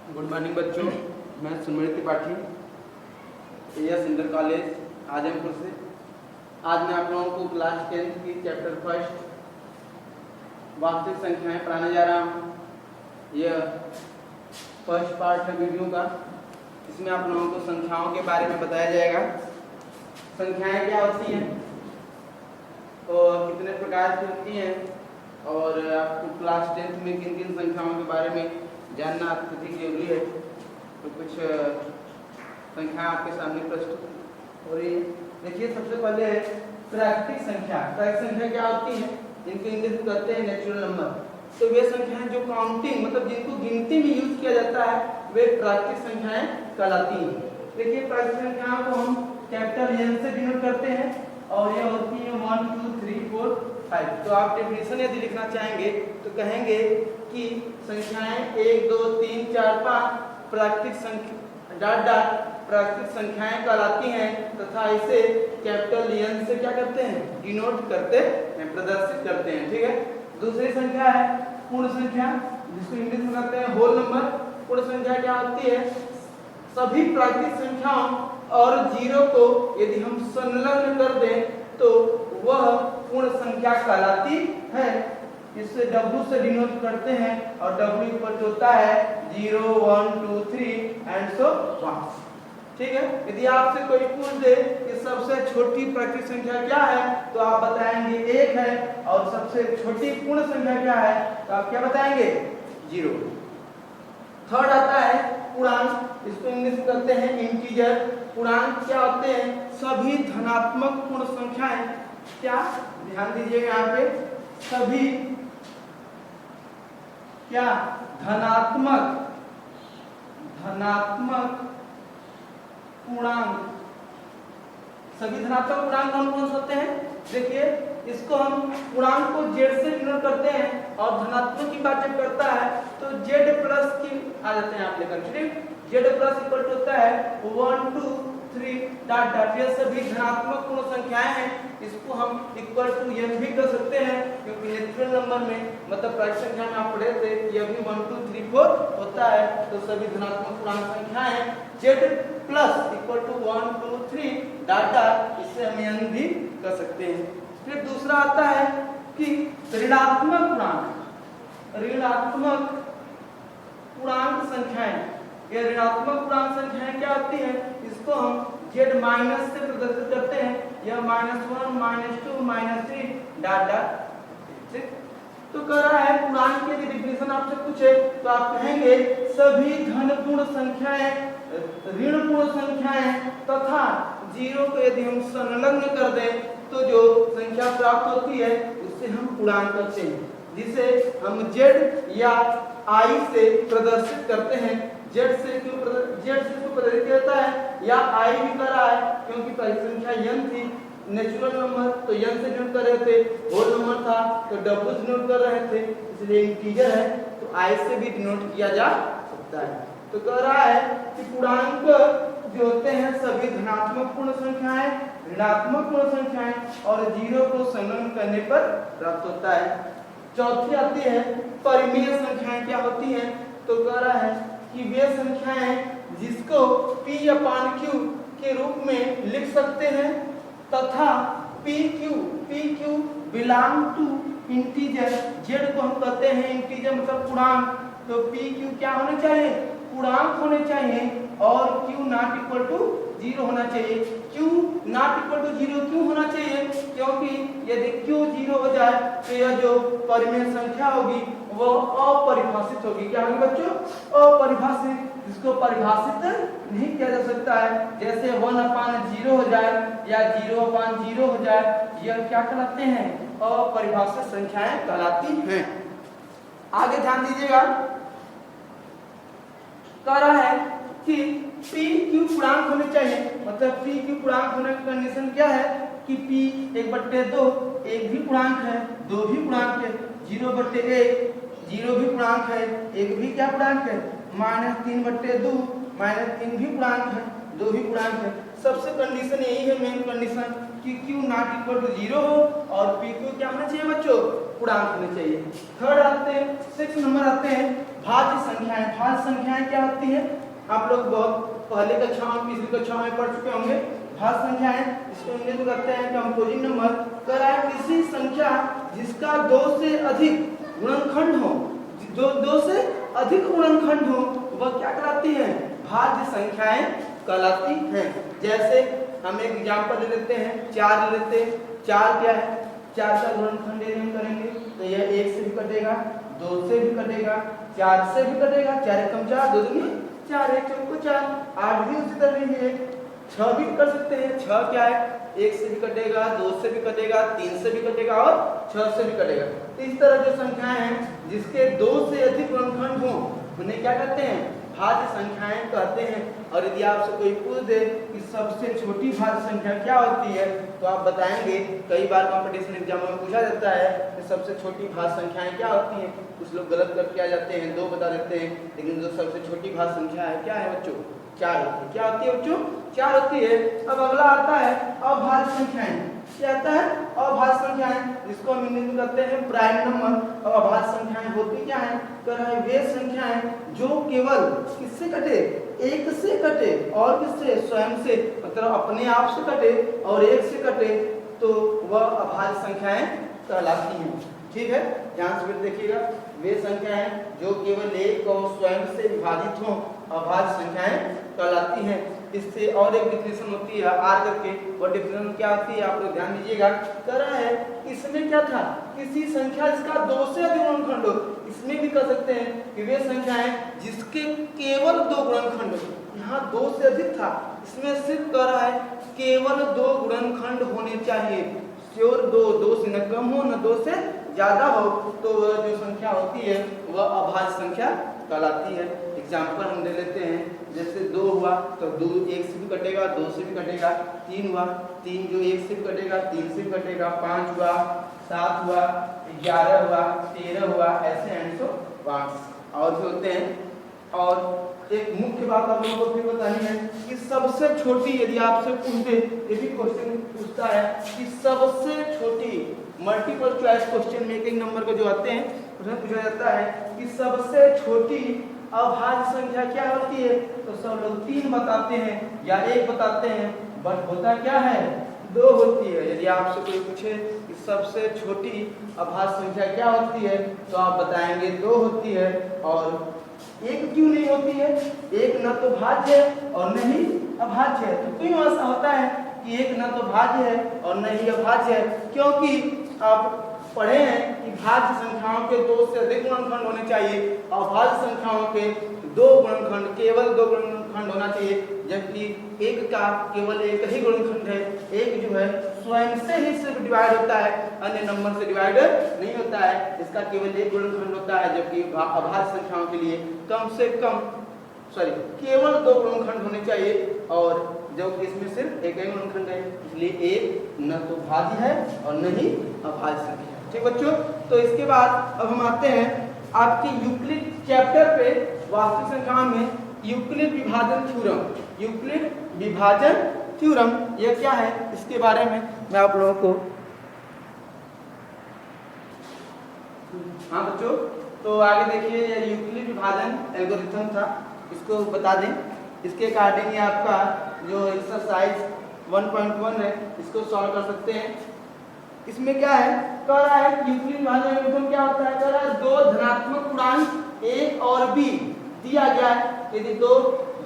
Good morning बच्चों, मैं Sunmani Tripathi AS inter college Azampur से। आज मैं आप लोगों को क्लास 10 की चैप्टर फर्स्ट वास्तविक संख्याएं पढ़ाने जा रहा हूँ। यह फर्स्ट पार्ट है वीडियो का। इसमें आप लोगों को संख्याओं के बारे में बताया जाएगा। संख्याएं क्या होती हैं और कितने प्रकार की होती हैं, और आपको क्लास 10 में किन किन संख्याओं के बारे में जानना अत्यधिक जरूरी है। तो कुछ संख्या आपके सामने प्रस्तुत हो रही है। देखिए, सबसे पहले है प्राकृतिक संख्या। प्राकृतिक संख्या क्या होती है? जिनको इंग्लिश में कहते हैं नेचुरल नंबर। तो वे संख्याएं जो काउंटिंग मतलब जिनको गिनती में यूज किया जाता है वे प्राकृतिक संख्याएं कहलाती हैं। देखिए, प्राकृतिक संख्याओं को हम कैपिटल एन से डिनोट करते हैं और ये होती है 1 2 3 4 5। तो आप डेफिनेशन यदि लिखना चाहेंगे तो कहेंगे कि संख्याएं 1 2 3 4 5 प्राकृतिक संख्या प्राकृतिक संख्याएं कहलाती हैं तथा इसे कैपिटल एन से क्या करते हैं? डिनोट करते हैं, प्रदर्शित करते हैं। ठीक है। दूसरी संख्या है पूर्ण संख्या, जिसको इंग्लिश में कहते हैं होल नंबर। पूर्ण संख्या क्या होती है? सभी प्राकृतिक संख्याओं और जीरो को यदि हम संलग्न कर दें तो वह पूर्ण संख्या कहलाती है। इसे W से डिनोट करते हैं और W इक्वल होता है 0 1 2 3 एंड सो ऑन। ठीक है। यदि आपसे कोई पूछ दे कि सबसे छोटी प्राकृतिक संख्या क्या है तो आप बताएंगे 1 है, और सबसे छोटी पूर्ण संख्या क्या है तो आप क्या बताएंगे? 0। थर्ड आता है पूर्णांक, इसको इंग्लिश में कहते हैं इंटीजर। पूर्णांक क्या होते हैं? सभी धनात्मक पूर्ण संख्याएं। क्या? ध्यान दीजिएगा यहाँ पे, सभी क्या? धनात्मक पूर्णांक। सभी धनात्मक पूर्णांक कौन कौन से होते हैं? देखिए, इसको हम पूर्णांक को z से डिनोट करते हैं और धनात्मक की बात जब करता है तो z प्लस की आ जाते हैं आप लेकर। ठीक, z प्लस इक्वल टू होता है 1 2 3 डॉट डॉट। ये सभी धनात्मक पूर्ण संख्याएं हैं। इसको हम इक्वल टू n भी कर सकते हैं क्योंकि नेचुरल नंबर में मतलब प्राकृतिक संख्या में आप पढ़े थे कि अभी 1 2 3 4 होता है। तो सभी धनात्मक पूर्णांक संख्याएं z plus equal to 1 2 3 dot dot, इससे हम n भी कर सकते हैं। फिर दूसरा आता है कि ऋणात्मक पूर्णांक। ऋणात्मक पूर्णांक संख्याएं, ये ऋणात्मक पूर्णांक संख्याएं क्या होती हैं? इसको हम z माइनस से प्रदर्शित करते हैं। यह -1 -2 -3 डॉट डॉट। ठीक, तो कह रहा है पूर्णांक की यदि डिफिनेशन आपसे पूछे तो आप कहेंगे सभी धन पूर्ण संख्याएं, ऋण पूर्ण संख्याएं तथा जीरो को यदि हम संलग्न कर दें तो जो संख्या प्राप्त होती है उससे हम पूर्णांक कहते हैं, जिसे हम z या i से प्रदर्शित करते हैं। z से क्यों प्रदर्शित करता है या i भी कर रहा है? क्योंकि पहली संख्या n थी, नेचुरल नंबर तो n से डिनोट कर रहे थे, होल नंबर था तो w से डिनोट कर रहे थे, इसलिए इंटीजर है तो i से भी डिनोट किया जा सकता है। तो कह रहा है कि पूर्णांक जो होते हैं सभी धनात्मक पूर्ण संख्याएं, ऋणात्मक पूर्ण संख्याएं और जीरो को संलग्न करने पर प्राप्त होता है। चौथी आती है परिमेय संख्याएं। क्या होती हैं? तो कह रहा है कि वे संख्याएं जिसको p/q के रूप में लिख सकते हैं तथा pq belong to integer. z को हम कहते हैं इंटीजर मतलब पूर्णांक। तो pq क्या होना चाहिए? पूर्णांक होने चाहिए और q नॉट इक्वल टू 0 होना चाहिए। q नॉट इक्वल टू 0 क्यों होना चाहिए? क्योंकि यदि q 0 हो जाए तो यह जो परिमेय संख्या होगी वो अपरिभाषित होगी। क्या होगी बच्चों? अपरिभाषित, जिसको परिभाषित नहीं किया जा सकता है। जैसे 1/0 हो जाए या 0/0 हो जाए, यह क्या कहलाते हैं? अपरिभाषित संख्याएं कहलाती हैं। आगे ध्यान दीजिएगा, कह रहा है कि pq पूर्णांक होने चाहिए। मतलब pq पूर्णांक होने की कंडीशन क्या है कि p 1/2 एक भी पूर्णांक है, 2 भी पूर्णांक है, 0/1 0 भी पूर्णांक है, 1 भी क्या पूर्णांक है, -3/2 -3 भी पूर्णांक है, 2 भी पूर्णांक है। सबसे कंडीशन यही है मेन कंडीशन कि q नॉट इक्वल टू 0 हो और pq क्या होना चाहिए बच्चों? पूर्णांक होने चाहिए। थर्ड आते हैं 6 नंबर आते हैं भाज्य संख्याएं। भाज्य संख्याएं क्या होती है? आप लोग बहुत पहले कक्षा में, पिछली कक्षा में पढ़ चुके होंगे। भाज्य संख्याएं इसको इंग्लिश में कहते हैं कंपोजिट नंबर। कह रहा है किसी संख्या जिसका 2 से अधिक गुणनखंड हो, जो 2 से अधिक गुणनखंड हो, वह क्या कहलाती है? भाज्य संख्याएं कहलाती हैं। जैसे हम एक एग्जांपल ले लेते हैं, 4 ले लेते हैं। 4 क्या है? 4 का गुणनखंड यदि हम करेंगे तो यह 1 से भी कटेगा, 2 से भी कटेगा, 4 से भी कटेगा। 4 एकम 4, 2 दूनी 4, 1 चौको 4। 8 भी उसी तरह ही है। 6 भी कर सकते हैं। 6 क्या है? 1 से भी कटेगा, 2 से भी कटेगा, 3 से भी कटेगा और 6 से भी कटेगा। इस तरह जो संख्याएं हैं जिसके 2 से अधिक गुणनखंड हो उन्हें क्या कहते हैं? भाज्य संख्याएं कहते हैं। और यदि आपसे कोई पूछ दे कि सबसे छोटी भाज्य संख्या क्या होती है तो आप बताएंगे। कई बार कंपटीशन एग्जाम में पूछा जाता है कि सबसे छोटी भाज्य संख्याएं क्या होती हैं। कुछ लोग गलत करके आ जाते हैं, 2 बता देते हैं, लेकिन जो सबसे छोटी भाज्य संख्या है क्या है बच्चों? 4 होती है। क्या होती है बच्चों? 4 होती है। अब अगला आता है अभाज्य संख्याएं। क्या आता है? अभाज्य संख्याएं, जिसको हम इंग्लिश में कहते हैं प्राइम नंबर। और अभाज्य संख्याएं होती क्या है? कह रहा है वे संख्याएं जो केवल किससे कटे? 1 से कटे और किससे? स्वयं से, मतलब अपने आप से कटे और 1 से कटे तो वह अभाज्य संख्याएं कहलाती हैं। ठीक है, ध्यान से देखिएगा। वे संख्याएं जो केवल 1 और स्वयं से विभाजित हों अभाज्य संख्याएं कहलाती हैं। इससे और एक डिफिनेशन होती है आर करके। वो डिफिनेशन क्या होती है आप लोग ध्यान दीजिएगा। कह रहा है इसमें क्या था? किसी संख्या जिसका 2 से अधिक गुणनखंड हो। इसमें भी कह सकते हैं कि वे संख्याएं जिसके केवल 2 गुणनखंड हो। यहाँ 2 से अधिक था, इसमें सिर्फ कह रहा है केवल 2 गुणनखंड होने चाहिए। श्योर 2 से न कम हो न 2 से ज्यादा हो तो वह जो संख्या होती है वह अभाज्य संख्या कहलाती है। एग्जाम्पल हम ले लेते हैं। जैसे 2 हुआ तो 2 1 से भी कटेगा, 2 से भी कटेगा। 3 हुआ, 3 जो 1 से भी कटेगा, 3 से भी कटेगा। 5 हुआ, 7 हुआ, 11 हुआ, 13 हुआ, ऐसे एंड सो वाट्स और भी होते हैं। और एक मुख्य बात आप लोगों को फिर बतानी है कि सबसे छोटी, यदि आपसे पूछ दे, ये भी क्वेश्चन पूछता है कि सबसे छोटी, मल्टीपल चॉइस क्वेश्चन में एक नंबर के जो आते हैं उसमें पूछा जाता है कि सबसे छोटी अभाज्य संख्या क्या होती है। तो सब लोग 3 बताते हैं या 1 बताते हैं, बट होता क्या है? 2 होती है। यदि आपसे कोई पूछे कि सबसे छोटी अभाज्य संख्या क्या होती है तो आप बताएंगे 2 होती है। और 1 क्यों नहीं होती है? 1 न तो भाज्य है और न ही अभाज्य है। तो क्यों ऐसा होता है कि 1 न तो भाज्य है और न ही अभाज्य है? क्योंकि आप पढ़े हैं कि भाज्य संख्याओं के 2 से अधिक गुणनखंड होने चाहिए, अभाज्य संख्याओं के 2 गुणनखंड, केवल 2 गुणनखंड होना चाहिए, जबकि 1 का केवल 1 ही गुणनखंड है। 1 जो है स्वयं से ही सिर्फ डिवाइड होता है, अन्य नंबर से डिवाइड नहीं होता है। इसका केवल 1 गुणनखंड होता है, जबकि अभाज्य संख्याओं के लिए कम से कम केवल 2 गुणनखंड होने चाहिए और जब इसमें सिर्फ 1 ही गुणनखंड है, इसलिए 1 न तो भाज्य है और न ही अभाज्य संख्या। ठीक बच्चों, तो इसके बाद अब हम आते हैं आपके यूक्लिड चैप्टर पे, वास्तविक संख्याओं में यूक्लिड विभाजन थ्योरम। यूक्लिड विभाजन थ्योरम यह क्या है, इसके बारे में मैं आप लोगों को, हाँ बच्चों, तो आगे देखिए यह यूक्लिड विभाजन एल्गोरिथम था, इसको बता दें। इसके अकॉर्डिंग ये आपका जो एक्सरसाइज 1.1 है इसको सॉल्व कर सकते हैं। इसमें क्या है, कह रहा है यूक्लिड विभाजन एल्गोरिथम क्या होता है? कह रहा है 2 धनात्मक पूर्णांक a और b दिया गया है। यदि 2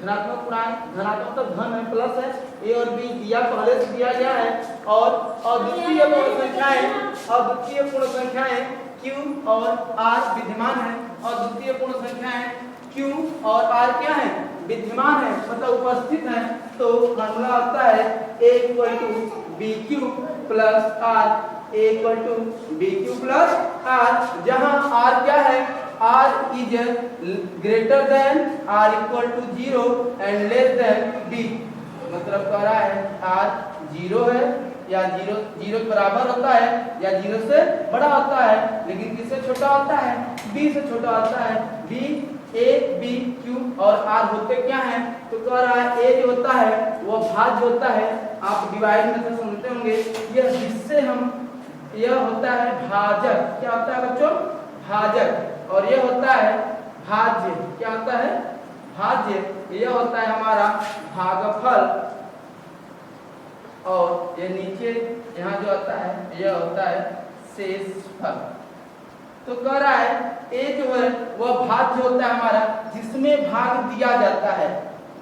धनात्मक पूर्णांक, धनात्मक तो धन है, प्लस है, a और b दिया पहले से दिया गया है और अद्वितीय पूर्ण संख्याएं q और r विद्यमान है। अद्वितीय पूर्ण संख्याएं q और r क्या है? विद्यमान है, मतलब उपस्थित है। तो फॉर्मूला आता है a = bq plus r, a = bq plus r, जहां r क्या है? r is greater than r = 0 and less than b। मतलब कह रहा है r 0 है या 0 के बराबर होता है या 0 से बड़ा होता है, लेकिन किससे छोटा होता है? b से छोटा होता है। b, a, b, q और r होते क्या हैं? तो कह रहा है a जो होता है वो भाज्य होता है। आप डिवाइड मेथड सुनते होंगे, यह जिससे हम, यह होता है भाजक। क्या होता है बच्चों? भाजक। और यह होता है भाज्य क्या होता है, भाज्य, यह होता है हमारा भागफल, और ये नीचे यहाँ जो आता है यह होता है शेषफल। तो कह रहा है ए जो है वह भाज्य होता है हमारा जिसमें भाग दिया जाता है,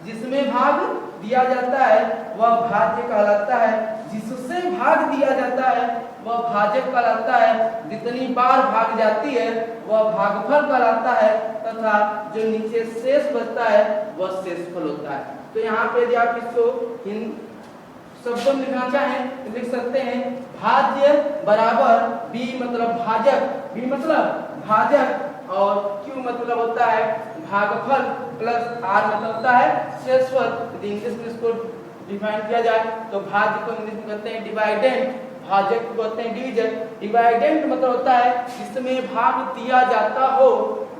जिसमें भाग दिया जाता है वह भाज्य कहलाता है, जिससे भाग दिया जाता है वह भाजक कहलाता है, जितनी बार भाग जाती है वह भागफल कहलाता है, तथा जो नीचे शेष बचता है वह शेषफल होता है। तो यहाँ पे यदि आप इसको शब्दों में लिखना चाहें तो लिख सकते हैं भाज्य बराबर बी मतलब भाजक, बी मतलब भाजक, और क्यू मतलब होता है भागफल, प्लस आर मतलब होता है शेषफल। यदि इंग्लिश में इसको डिफाइन किया जाए तो भाज्य को इंग्लिश में कहते हैं डिवाइडेंट, भाजक को कहते हैं डिवीजन। डिवाइडेंट मतलब होता है जिसमें भाग दिया जाता हो,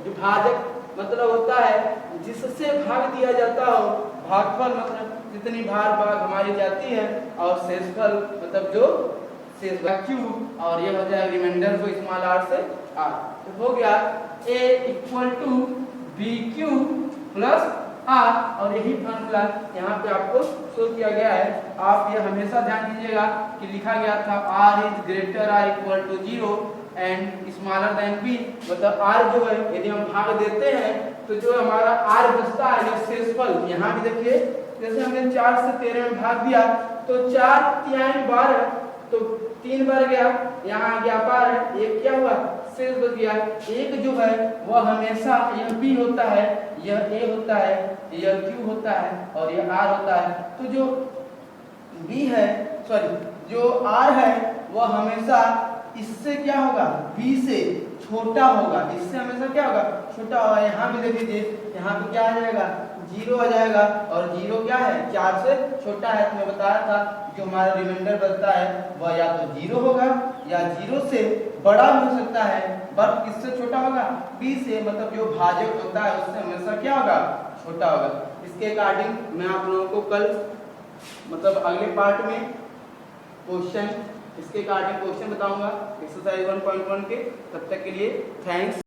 विभाजक मतलब होता है जिससे भाग दिया जाता हो, भागफल मतलब जितनी बार भाग हमारी जाती है, और शेषफल मतलब जो शेष क्यू, और ये हो जाए रिमाइंडर को स्मॉल आर से आर। तो हो गया A equal to B Q plus R, और यही फॉर्मूला यहाँ पे आपको शो किया गया है। आप ये हमेशा ध्यान दीजिएगा कि लिखा गया था R is greater or equal to 0 and smaller than B, मतलब आर जो है यदि हम भाग देते हैं तो जो हमारा आर बचता है यह शेषफल। यहाँ भी देखिए जैसे हमने 4 से 13 में भाग दिया तो 4 तिहाई 12, तो 3 बार गया, यहाँ आ गया 12, एक क्या हुआ शेष बच गया। एक जो है वह हमेशा यह बी होता है, यह ए होता है, यह क्यू होता है, और यह आर होता है। तो जो बी है सॉरी जो आर है वह हमेशा इससे क्या होगा, बी से छोटा होगा, इससे हमेशा क्या होगा, छोटा होगा। यहाँ भी देख लीजिए, यहाँ पे क्या आ जाएगा 0 आ जाएगा, और 0 क्या है 4 से छोटा है। तो मैं बताया था जो हमारा रिमाइंडर बचता है वह या तो 0 होगा या 0 से बड़ा भी हो सकता है, बट किससे छोटा होगा, b से, मतलब जो भाजक होता है उससे हमेशा क्या होगा, छोटा होगा। इसके अकॉर्डिंग मैं आप लोगों को कल मतलब अगले पार्ट में क्वेश्चन, इसके अकॉर्डिंग क्वेश्चन बताऊंगा एक्सरसाइज 1.1 के। तब तक के लिए थैंक्स।